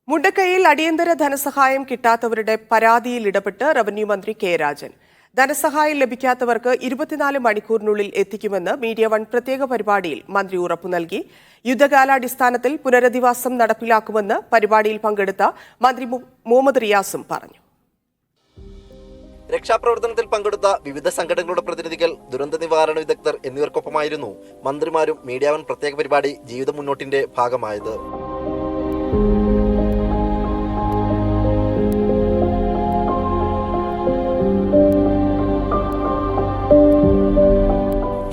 മുണ്ടക്കൈയിൽ അടിയന്തര ധനസഹായം കിട്ടാത്തവരുടെ പരാതിയിൽ ഇടപെട്ട് റവന്യൂ മന്ത്രി കെ രാജൻ. ധനസഹായം ലഭിക്കാത്തവർക്ക് 24 മണിക്കൂറിനുള്ളിൽ എത്തിക്കുമെന്ന് മീഡിയ വൺ പ്രത്യേക പരിപാടിയിൽ മന്ത്രി ഉറപ്പു നൽകി. യുദ്ധകാലാടിസ്ഥാനത്തിൽ പുനരധിവാസം നടപ്പിലാക്കുമെന്ന് പരിപാടിയിൽ പങ്കെടുത്ത മന്ത്രി മുഹമ്മദ് റിയാസും പറഞ്ഞു. രക്ഷാപ്രവർത്തനത്തിൽ പങ്കെടുത്ത വിവിധ സംഘടനകളുടെ പ്രതിനിധികൾ, ദുരന്ത നിവാരണ വിദഗ്ധർ എന്നിവർക്കൊപ്പമായിരുന്നു മന്ത്രിമാരും മീഡിയ വൺ പ്രത്യേക പരിപാടി ജീവിതം മുന്നോട്ടിന്റെ ഭാഗമായത്.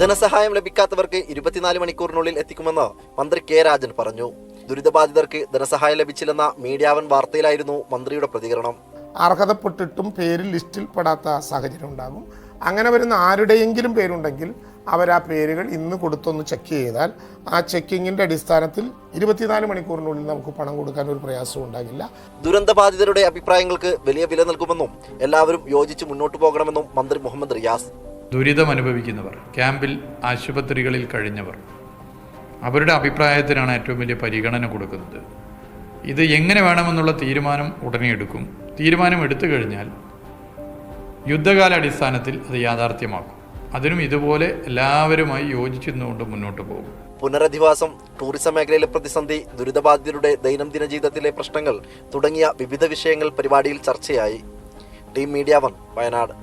ധനസഹായം ലഭിക്കാത്തവർക്ക് 24 മണിക്കൂറിനുള്ളിൽ എത്തിക്കുമെന്ന് മന്ത്രി കെ രാജൻ പറഞ്ഞു. ദുരിതബാധിതർക്ക് ധനസഹായം ലഭിച്ചില്ലെന്ന മീഡിയ വൺ വാർത്തയിലായിരുന്നു മന്ത്രിയുടെ പ്രതികരണം. അർഹതപ്പെട്ടിട്ടും പേര് ലിസ്റ്റിൽ പെടാത്ത സാഹചര്യം ഉണ്ടാകും. അങ്ങനെ വരുന്ന ആരുടെയെങ്കിലും പേരുണ്ടെങ്കിൽ അവർ ആ പേരുകൾ ഇന്ന് കൊടുത്തൊന്ന് ചെക്ക് ചെയ്താൽ ആ ചെക്കിങ്ങിന്റെ അടിസ്ഥാനത്തിൽ 24 മണിക്കൂറിനുള്ളിൽ നമുക്ക് പണം കൊടുക്കാൻ ഒരു പ്രയാസവും ഉണ്ടാകില്ല. ദുരന്തബാധിതരുടെ അഭിപ്രായങ്ങൾക്ക് വലിയ വില നൽകുമെന്നും എല്ലാവരും യോജിച്ച് മുന്നോട്ട് പോകണമെന്നും മന്ത്രി മുഹമ്മദ് റിയാസ്. ദുരിതം അനുഭവിക്കുന്നവർ, ക്യാമ്പിൽ ആശുപത്രികളിൽ കഴിഞ്ഞവർ, അവരുടെ അഭിപ്രായത്തിനാണ് ഏറ്റവും വലിയ പരിഗണന കൊടുക്കുന്നത്. ഇത് എങ്ങനെ വേണമെന്നുള്ള തീരുമാനം ഉടനെ എടുക്കും. തീരുമാനം എടുത്തു കഴിഞ്ഞാൽ യുദ്ധകാലാടിസ്ഥാനത്തിൽ അത് യാഥാർത്ഥ്യമാക്കും. അതിനും ഇതുപോലെ എല്ലാവരുമായി യോജിച്ചിരുന്നുകൊണ്ട് മുന്നോട്ട് പോകും. പുനരധിവാസം, ടൂറിസം മേഖലയിലെ പ്രതിസന്ധി, ദുരിതബാധിതരുടെ ദൈനംദിന ജീവിതത്തിലെ പ്രശ്നങ്ങൾ തുടങ്ങിയ വിവിധ വിഷയങ്ങൾ പരിപാടിയിൽ ചർച്ചയായി. Team media one, Wayanad.